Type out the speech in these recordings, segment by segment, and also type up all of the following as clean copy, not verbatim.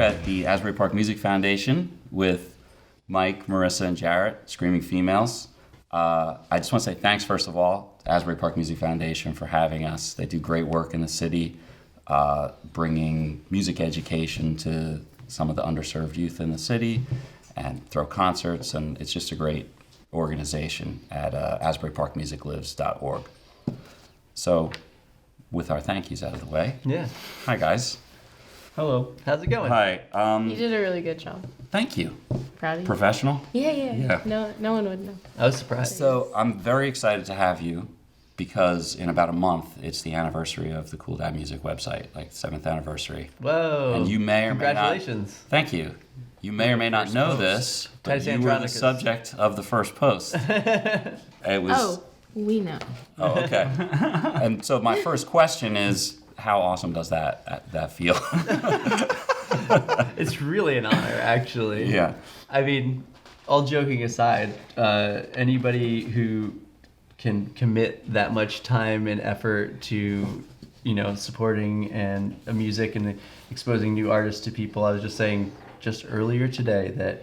at the Asbury Park Music Foundation with Mike, Marissa, and Jarrett, Screaming Females. I just want to say thanks, first of all, to Asbury Park Music Foundation for having us. They do great work in the city, bringing music education to some of the underserved youth in the city and throw concerts, and it's just a great organization at asburyparkmusiclives.org. So, with our thank yous out of the way. Yeah. Hi, guys. Hello. How's it going? Hi. You did a really good job. Thank you. Proud of you. Professional? Yeah. No one would know. I was surprised. So, I'm very excited to have you because in about a month, it's the anniversary of the Cool Dad Music website, like 7th anniversry. Whoa. And you may or may not... Congratulations. Thank you. You may or may not know this, but Titus you were the Andronicus. subject of the first post. It was... Oh, we know. Oh, okay. And so my first question is, how awesome does that feel? It's really an honor, actually. Yeah. I mean, all joking aside, anybody who can commit that much time and effort to, supporting and music and exposing new artists to people. I was just saying just earlier today that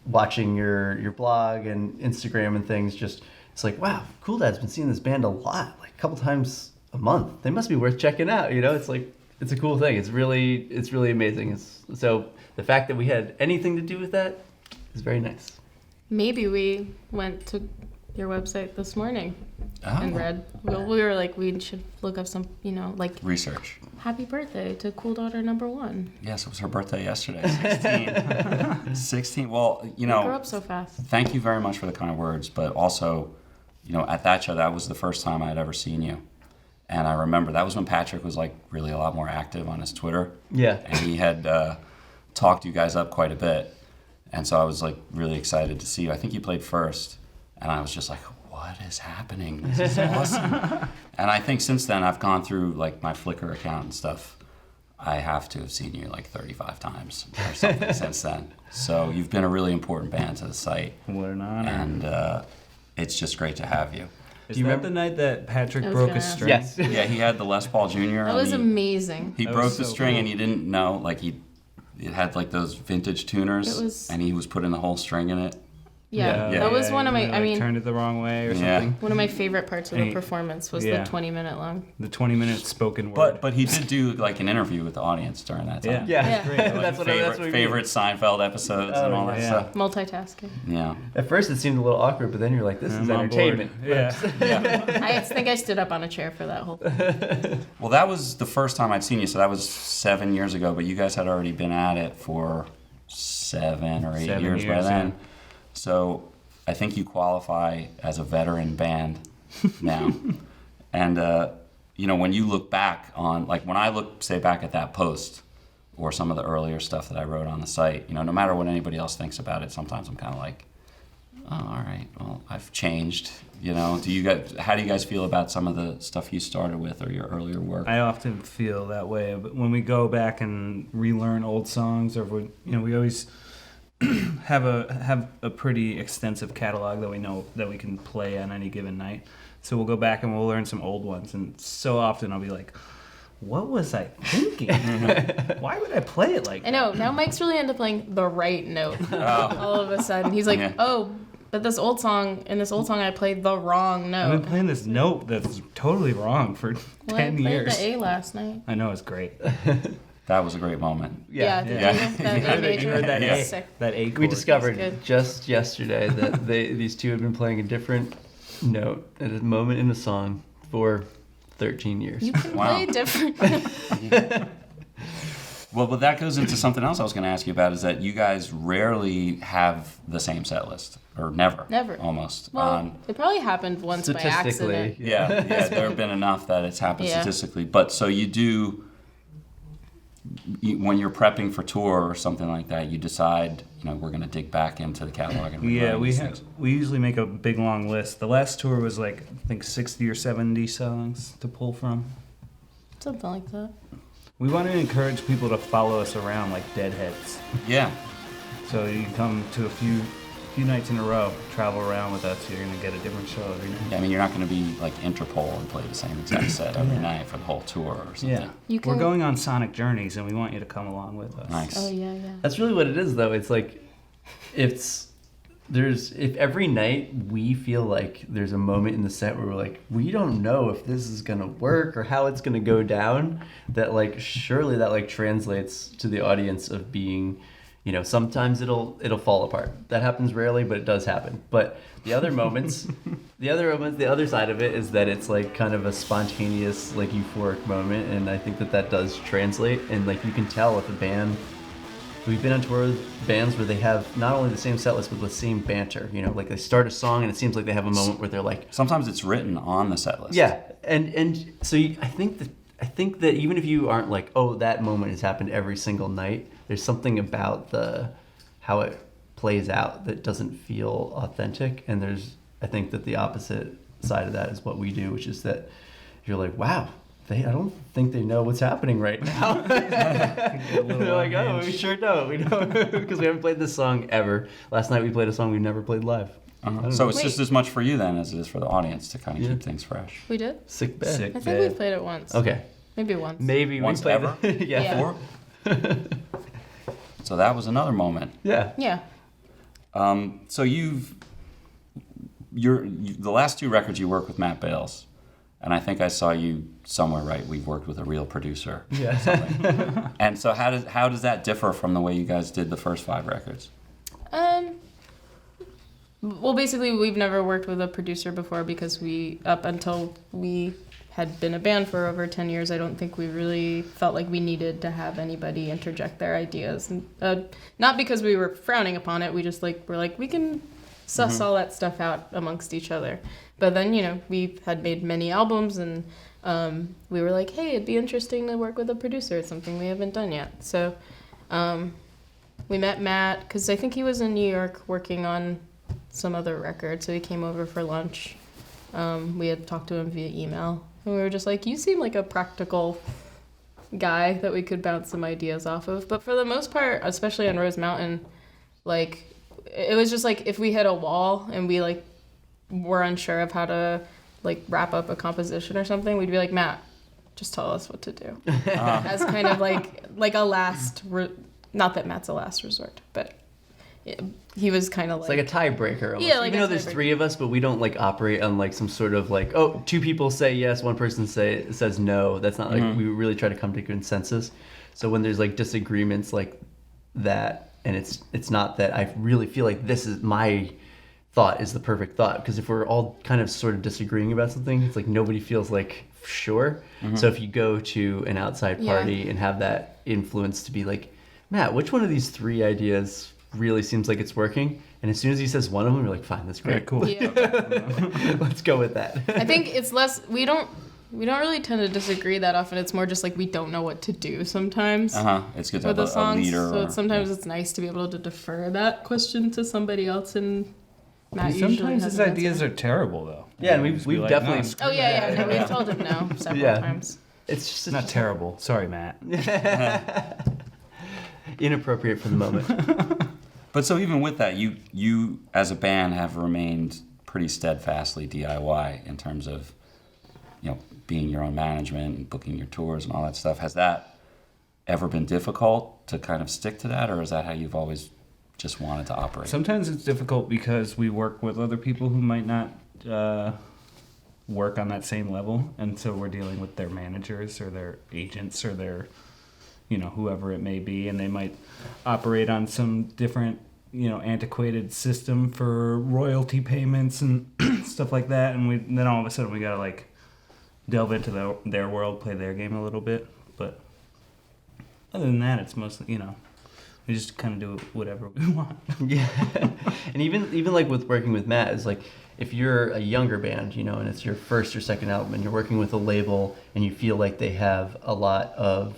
watching your blog and Instagram and things, it's like, wow, Cool Dad's been seeing this band a lot, like a couple times a month. They must be worth checking out. It's like, it's a cool thing. It's really amazing. So the fact that we had anything to do with that is very nice. Maybe we went to your website this morning and read. Well, we were like, we should look up some, Research. happy birthday to Cool Daughter number 1. Yes, it was her birthday yesterday, 16. 16. Well, We grew up so fast. thank you very much for the kind words, but also, at that show, that was the first time I had ever seen you. And I remember that was when Patrick was like really a lot more active on his Twitter. Yeah. And he had talked you guys up quite a bit. And so I was like really excited to see you. I think you played first. And I was just like, what is happening? This is awesome. And I think since then I've gone through like my Flickr account and stuff. I have to have seen you like 35 times or something since then. So you've been a really important band to the site. What an honor. And it's just great to have you. Is Do you that remember the night that Patrick I was broke gonna his ask. string? Yes. Yeah, he had the Les Paul Jr. That was and amazing. he That broke was the so string cool. and he didn't know, like it had like those vintage tuners and he was putting the whole string in it. Yeah, Yeah. that was one of my. Like, I mean, turned it the wrong way or Yeah. something. one of my favorite parts of the And he- performance was the yeah. 20-minute long. The 20-minute spoken word. But he did do like an interview with the audience during that time. Yeah. Yeah. Great. that's what we favorite Seinfeld episodes and all that yeah. stuff. Multitasking. Yeah. At first it seemed a little awkward, but then you're like, this is I'm on board. entertainment. Yeah. I think I stood up on a chair for that whole thing. Well, that was the first time I'd seen you, so that was 7 years ago. But you guys had already been at it for 7 or 8 7 years by years, then. yeah. So I think you qualify as a veteran band now. And when you look back on, like when I look, say, back at that post or some of the earlier stuff that I wrote on the site, no matter what anybody else thinks about it, sometimes I'm kind of like, oh, all right, well, I've changed. How do you guys feel about some of the stuff you started with or your earlier work? I often feel that way, but when we go back and relearn old songs, or we always have a pretty extensive catalog that we know that we can play on any given night. So we'll go back and we'll learn some old ones, and so often I'll be like, what was I thinking? Why would I play it like I know. Now Mike's really into playing the right note. All of a sudden, he's like, Yeah. "Oh, but in this old song, I played the wrong I've note." been playing this note that's totally wrong for Well, 10 I played years. the A last night. I know, it's great. That was a great moment. Yeah, did Yeah. you? That A major. You heard that Yeah. A, Sick. that A chord. We discovered Good. just yesterday that these two had been playing a different note at a moment in the song for 13 years. You can Wow. play different. Well, but that goes into something else I was going to ask you about, is that you guys rarely have the same set list, or never. Never. Almost. Well, it probably happened once by Statistically, accident. Yeah, there have been enough that it's happened Yeah. statistically. But so you do, when you're prepping for tour or something like that, you decide, we're going to dig back into the catalog and Yeah, relearn we these have. things. We usually make a big long list. The last tour was like I think 60 or 70 songs to pull from. Something like that. We want to encourage people to follow us around like deadheads. Yeah. So you come to a few few nights in a row, travel around with us, you're gonna get a different show every night. Yeah, I mean, you're not going to be like Interpol and play the same exact set every Yeah. night for the whole tour or something. Yeah, You we're can- going on sonic journeys, and we want you to come along with us. Nice. Oh yeah, yeah. That's really what it is, though. It's like, if every night we feel like there's a moment in the set where we're like, we don't know if this is gonna work or how it's gonna go down, that like surely that like translates to the audience of being, you know, sometimes it'll fall apart. That happens rarely, but it does happen. But the other moments, the other side of it is that it's like kind of a spontaneous, like euphoric moment, and I think that does translate. And like you can tell if a band. We've been on tour with bands where they have not only the same set list, but the same banter. You know, like they start a song and it seems like they have a moment where they're like, Sometimes it's written on the set list. yeah, and so I think that even if you aren't like, oh, that moment has happened every single night, there's something about how it plays out that doesn't feel authentic. And I think that the opposite side of that is what we do, which is that you're like, wow. I don't think they know what's happening right now. They're like, oh, we sure don't. We don't, because we haven't played this song ever. Last night we played a song we've never played live. So it's Wait. just as much for you then as it is for the audience to kind of Yeah. keep things fresh. We did. Sick bed. Sick I think bed. we played it once. Okay, Maybe once. maybe Once we played ever? yeah. Yeah. Four? So that was another moment. Yeah. Yeah. So the last two records you worked with Matt Bales, and I think I saw you somewhere, right? We've worked with a real producer. Yeah. And so how does that differ from the way you guys did the first 5 records? Well, basically, we've never worked with a producer before because up until we had been a band for over 10 years, I don't think we really felt like we needed to have anybody interject their ideas. And, not because we were frowning upon it, we just we're like, we can suss all that stuff out amongst each other. But then, we had made many albums and we were like, hey, it'd be interesting to work with a producer. It's something we haven't done yet. So we met Matt because I think he was in New York working on some other record, so he came over for lunch. We had talked to him via email, and we were just like, you seem like a practical guy that we could bounce some ideas off of. But for the most part, especially on Rose Mountain, it was just like if we hit a wall and we were unsure of how to wrap up a composition or something, we'd be like, Matt, just tell us what to do. As kind of like a last not that Matt's a last resort, but he was kind of It's like a tiebreaker almost. Yeah, like Even a though there's tiebreaker. 3 of us, but we don't operate on some sort of 2 people say yes, 1 person says no. That's not we really try to come to consensus. So when there's disagreements like that, and it's not that I really feel like this is my thought is the perfect thought, because if we're all kind of sort of disagreeing about something, it's like nobody feels sure. So if you go to an outside party and have that influence to be like, Matt, which one of these 3 ideas really seems like it's working? And as soon as he says one of them, you're like, fine, that's great. Very cool. Yeah. Let's go with that. I think it's less. We don't really tend to disagree that often. It's more just we don't know what to do sometimes It's good to with have the a songs. leader. So sometimes it's nice to be able to defer that question to somebody else. And Matt usually Sometimes has his an ideas answer. are terrible, though. Yeah, and Just we've be like, definitely- "No, screw Oh yeah, that." yeah. No, we've told him no several Yeah. times. It's just Not terrible. Sorry, Matt. inappropriate for the moment. But so even with that, you as a band have remained pretty steadfastly DIY in terms of, being your own management and booking your tours and all that stuff. Has that ever been difficult to kind of stick to that, or is that how you've always just wanted to operate? Sometimes it's difficult because we work with other people who might not work on that same level, and so we're dealing with their managers or their agents or their, whoever it may be, and they might operate on some different, antiquated system for royalty payments and stuff like that, and then all of a sudden we gotta delve into their world, play their game a little bit, but other than that, it's mostly, we just kind of do whatever we want. Yeah. And even with working with Matt, is if you're a younger band, and it's your first or second album, and you're working with a label, and you feel like they have a lot of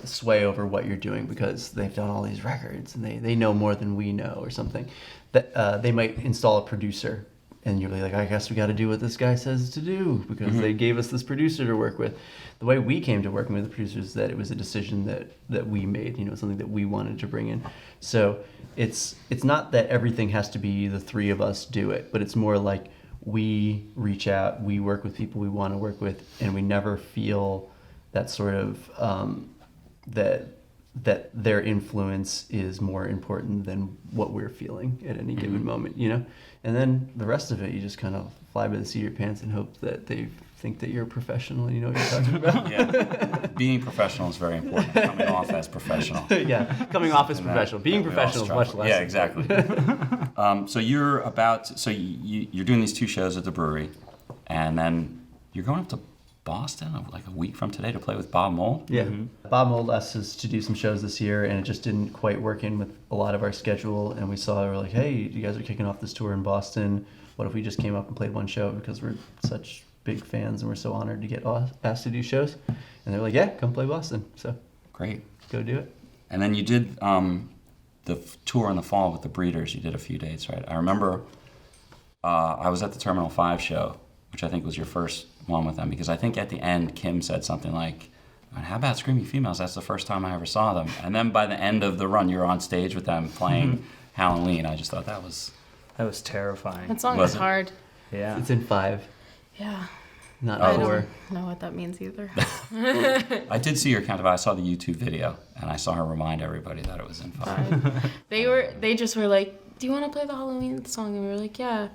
sway over what you're doing because they've done all these records and they know more than we know or something, that they might install a producer and you're like, I guess we got to do what this guy says to do because Mm-hmm. they gave us this producer to work with. The way we came to working with the producers is that it was a decision that we made, something that we wanted to bring in. So it's not that everything has to be the three of us do it, but it's more like we reach out, we work with people we want to work with, and we never feel that sort of that their influence is more important than what we're feeling at any given moment, And then the rest of it, you just kind of fly by the seat of your pants and hope that they think that you're a professional and you know what you're talking about. Yeah. Being professional is very important. Coming off as professional. Yeah, coming off as And that- professional. Being that we all professional is much struggle. less. Yeah, exactly. So you're doing these 2 shows at the brewery, and then you're going up to Boston like a week from today to play with Bob Mould. Yeah. Bob Mould asked us to do some shows this year, and it just didn't quite work in with a lot of our schedule. And we we're like, hey, you guys are kicking off this tour in Boston. What if we just came up and played one show because we're such big fans and we're so honored to get asked to do shows? And they're like, yeah, come play Boston. So Great. go do it. And then you did tour in the fall with the Breeders. You did a few dates, right? I remember I was at the Terminal 5 show, which I think was your first one with them, because I think at the end Kim said something like, how about Screaming Females? That's the first time I ever saw them. And then by the end of the run, you're on stage with them playing Halloween. I just thought that was... That was terrifying. That song Was is it? hard. Yeah. It's in 5, Yeah. not I 4. don't know what that means either. I did see your count. I saw the YouTube video, and I saw her remind everybody that it was in 5. Fine. They just were like, do you want to play the Halloween song? And we were like, yeah.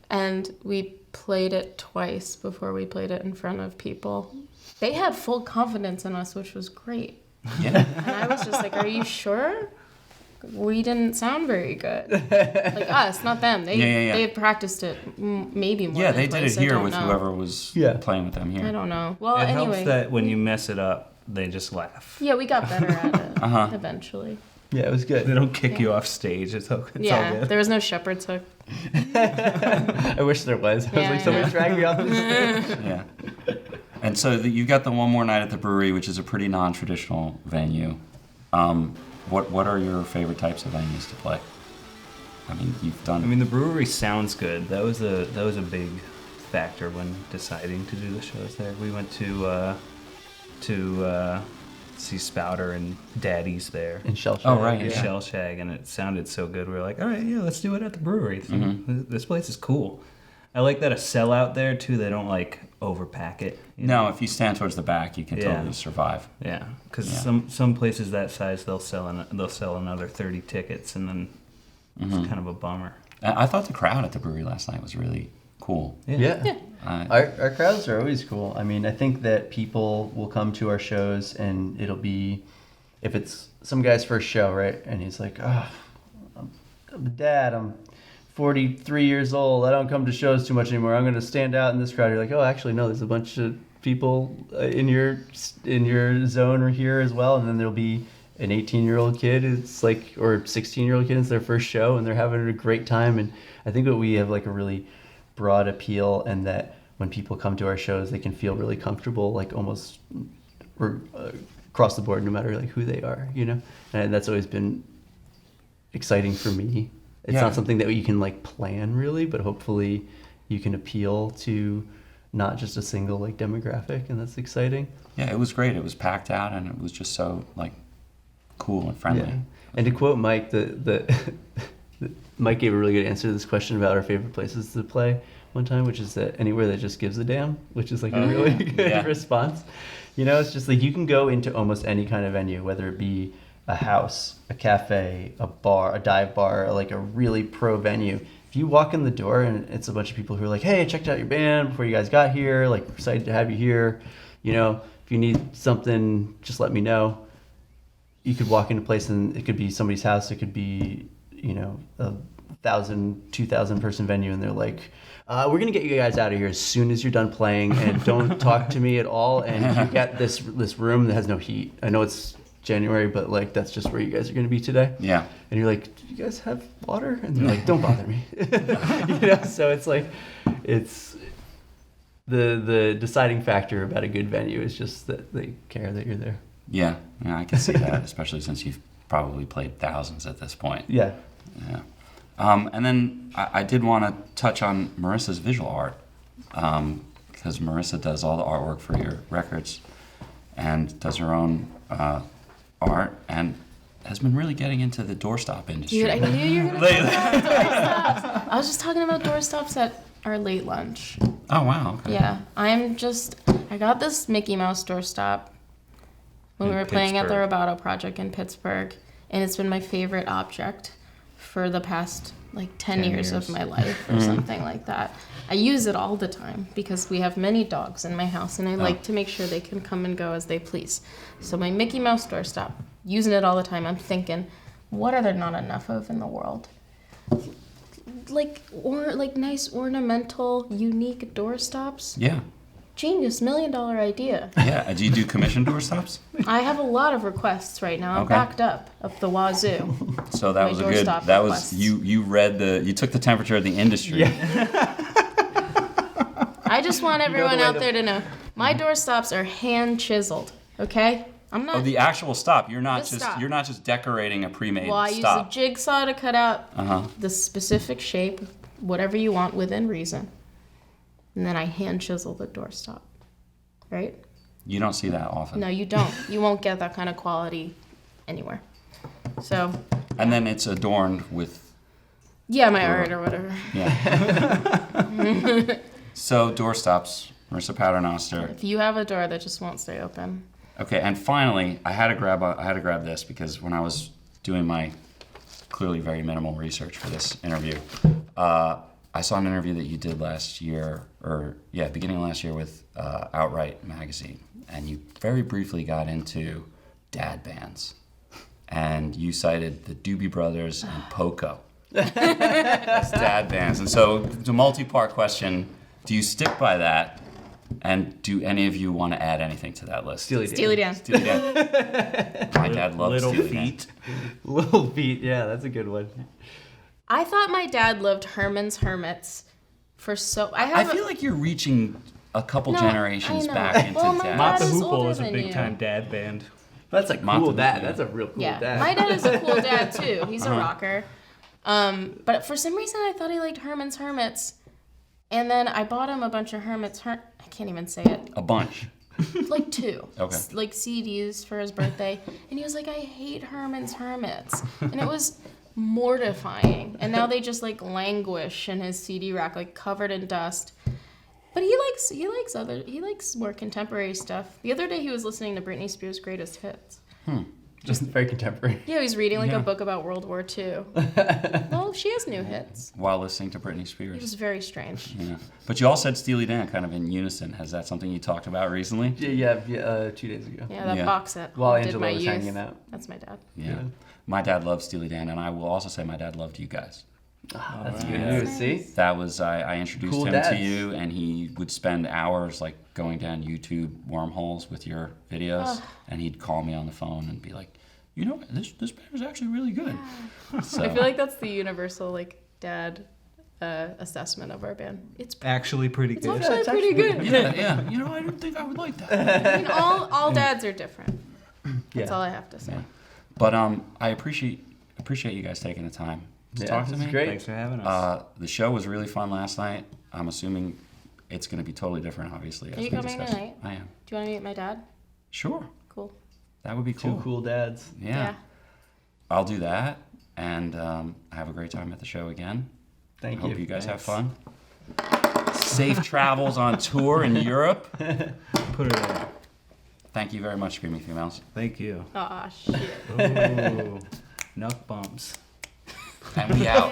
And we played it twice before we played it in front of people. They had full confidence in us, which was great. Yeah. And I was just like, are you sure? We didn't sound very good. Like us, not them. They Yeah. they had practiced it maybe more Yeah, than they did it twice. I here don't with know. whoever was Yeah. playing with them here. I don't know. Well, It anyway. helps that when you mess it up, they just laugh. Yeah, we got better at it Uh-huh. eventually. Yeah, it was They good. don't kick you off stage. It's all all Yeah, good. there was no shepherd's hook. I wish there was. I was Yeah, like, somebody yeah. drag me off this. Yeah. And so you got the One More Night at the Brewery, which is a pretty non-traditional venue. What are your favorite types of venues to play? I mean, you've done... I mean, the brewery sounds good. That was a big factor when deciding to do the shows there. We went to see Spouter and Daddy's there. And Shell Oh, right, And yeah. Shell Shag, and it sounded so good. We were like, all right, yeah, let's do it at the brewery. So This place is cool. I like that a sellout there too. They don't like overpack it. you know? No, if you stand towards the back, you can Yeah. totally survive. Yeah, because Yeah. some places that size they'll sell another 30 tickets, and then it's kind of a bummer. I thought the crowd at the brewery last night was really cool. Yeah. Uh, Our crowds are always cool. I mean, I think that people will come to our shows and it'll be, if it's some guy's first show, right? And he's like, oh, I'm a dad. I'm 43 years old. I don't come to shows too much anymore. I'm going to stand out in this crowd. You're like, oh, actually, no, there's a bunch of people in your zone here as well. And then there'll be an 18-year-old kid. It's like, or 16-year-old kid. It's their first show and they're having a great time. And I think that we have like a really broad appeal, and that when people come to our shows, they can feel really comfortable, like almost across the board, no matter like who they are, And that's always been exciting for me. It's Yeah. not something that you can like plan really, but hopefully you can appeal to not just a single like demographic, and that's exciting. yeah, it was great. It was packed out, and it was just so like cool and friendly. Yeah. And to quote Mike, Mike gave a really good answer to this question about our favorite places to play one time, which is that anywhere that just gives a damn, which is like a really good Yeah. response. It's just like you can go into almost any kind of venue, whether it be a house, a cafe, a bar, a dive bar, like a really pro venue. If you walk in the door and it's a bunch of people who are like, hey, I checked out your band before you guys got here, like excited to have you here. If you need something, just let me know. You could walk into a place and it could be somebody's house. It could be, a 1,000, 2,000 person venue. And they're like, we're going to get you guys out of here as soon as you're done playing, and don't talk to me at all. And you get this room that has no heat. I know it's January, but like, that's just where you guys are going to be today. Yeah. And you're like, do you guys have water? And they're like, don't bother me. So it's like, it's the deciding factor about a good venue is just that they care that you're there. Yeah, I can see that, especially since you've probably played thousands at this point. Yeah. Yeah. And then I did want to touch on Marissa's visual art, because Marissa does all the artwork for your records and does her own art and has been really getting into the doorstop industry. Dude, I knew you were going to talk about doorstops. I was just talking about doorstops at our late lunch. Oh, wow. Okay. Yeah, I got this Mickey Mouse doorstop when we In were playing at the Pittsburgh. Roboto Project in Pittsburgh, and it's been my favorite object for the past like 10 years of my life or something like that. I use it all the time because we have many dogs in my house, and I like to make sure they can come and go as they please. So my Mickey Mouse doorstop, using it all the time, I'm thinking, what are there not enough of in the world? Like nice ornamental, unique doorstops. Yeah. Genius, $1 million idea. Yeah. Do you do commission doorstops? I have a lot of requests right now. I'm Okay. backed up the wazoo. So that My was a good. doorstop That requests. was you took the temperature of the industry. I just want everyone way out to- there to know my doorstops are hand chiseled. Okay, I'm not. Oh, the actual stop. You're not The just stop. you're not just decorating a pre-made well, I use a stop. jigsaw to cut out Uh-huh. the specific shape, whatever you want within reason, and then I hand chisel the doorstop. Right? You don't see that often. No, you don't. You won't get that kind of quality anywhere. So, And then it's adorned with yeah, my art or whatever. yeah. So doorstops, Marissa Paternoster. If you have a door that just won't stay open. Okay, and finally, I had to grab this because when I was doing my clearly very minimal research for this interview, I saw an interview that you did last year, beginning of last year with Outright magazine, and you very briefly got into dad bands, and you cited the Doobie Brothers and Poco as dad bands, and so it's a multi-part question: do you stick by that? And do any of you want to add anything to that list? Steely Dan. Steely Dan. Steely Dan. My dad loved Little Steely Feet. Little Feet, yeah, that's a good one. I thought my dad loved Herman's Hermits for so. I Dan. I have. feel like you're reaching a couple No, generations I know. back into Well, my dad. dad Mott the is Hoople older is a than big you. time dad band. That's a Monty cool dad. Python. That's a real cool Yeah, dad. my dad is a cool dad too. He's a Uh-huh. rocker. But for some reason, I thought he liked Herman's Hermits, and then I bought him a bunch of I can't even say it. A bunch. Like 2. Okay. Like CDs for his birthday, and he was like, "I hate Herman's Hermits," and it was mortifying. And now they just like languish in his CD rack, like covered in dust. But he likes more contemporary stuff. The other day he was listening to Britney Spears' greatest hits. Just very contemporary. Yeah, he's reading like Yeah. a book about World War II. Well, she has new hits. While listening to Britney It Spears. was very strange. Yeah. But you all said Steely Dan kind of in unison. Has that something you talked about recently? Yeah, 2 days ago. Yeah, that Yeah. box set. While did Angela my was youth. hanging out. That's my dad. Yeah. My dad loved Steely Dan, and I will also say my dad loved you guys. That's good Yeah. news, see? That was I introduced Cool him to dads. you, and he would spend hours like going down YouTube wormholes with your videos, and he'd call me on the phone and be like, "You know, this band is actually really good." So, I feel like that's the universal like dad assessment of our band. It's Actually pretty it's good. actually it's pretty actually good. yeah. You know, I didn't think I would like that. I mean, all dads are different. That's Yeah. all I have to say. Yeah. But I appreciate you guys taking the time to talk to this me. is great. Thanks for having us. The show was really fun last night. I'm assuming it's going to be totally different, obviously. As Are you we coming discussed. tonight? I am. Do you want to meet my dad? Sure. Cool. That would be cool. Two cool dads. Yeah. I'll do that, and have a great time at the show again. Thank Hope you. you guys have Thanks. fun. Safe travels on tour in Europe. Put it in. Thank you very much, Screaming Females. Thank you. Aw, shit. Ooh. Knuck bumps. And we out.